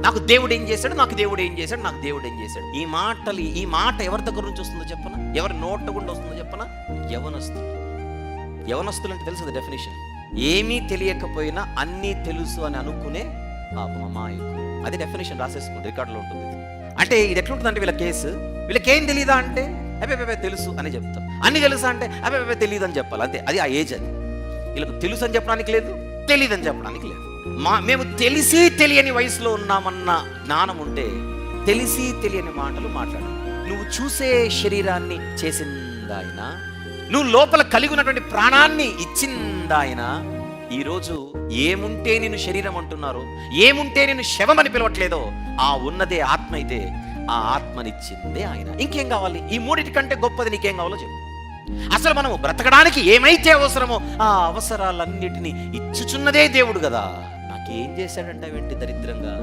నాకు దేవుడు ఏం చేశాడు, నాకు దేవుడు ఏం చేశాడు, నాకు దేవుడు ఏం చేశాడు. ఈ మాట ఎవరి దగ్గర నుంచి వస్తుందో చెప్పనా? ఎవరి నోట గుండా వస్తుందో చెప్పనా? యవనస్తులు అంటే తెలుసు డెఫినేషన్. ఏమీ తెలియకపోయినా అన్నీ తెలుసు అని అనుకునే పాపం అమాయకులు. అది డెఫినేషన్ రాసేసుకోండి, రికార్డులో ఉంటుంది. అంటే ఇది ఎట్లుంటుంది అంటే వీళ్ళకేం తెలియదా అంటే అబ్బే తెలుసు అని చెప్తాం. అన్ని తెలుసా అంటే అబ్బే తెలియదు అని చెప్పాలి. అంతే, అది ఆ ఏజ్. అది వీళ్ళకు తెలుసు అని చెప్పడానికి లేదు, తెలియదు అని చెప్పడానికి లేదు. మేము తెలిసి తెలియని వయసులో ఉన్నామన్న జ్ఞానం ఉంటే తెలిసి తెలియని మాటలు మాట్లాడు. నువ్వు చూసే శరీరాన్ని చేసిందాయన, నువ్వు లోపల కలిగి ఉన్నటువంటి ప్రాణాన్ని ఇచ్చిందాయన. ఈరోజు ఏముంటే నేను శరీరం అంటున్నారో, ఏముంటే నేను శవం అని పిలవట్లేదో, ఆ ఉన్నదే ఆత్మ అయితే ఆ ఆత్మనిచ్చిందే ఆయన. ఇంకేం కావాలి? ఈ మూడిటి కంటే గొప్పది నీకేం కావాలో చెప్పు. అసలు మనం బ్రతకడానికి ఏమైతే అవసరమో ఆ అవసరాలన్నిటినీ ఇచ్చుచున్నదే దేవుడు కదా. నాకేం చేశాడంటే వెంటి దరిద్రంగా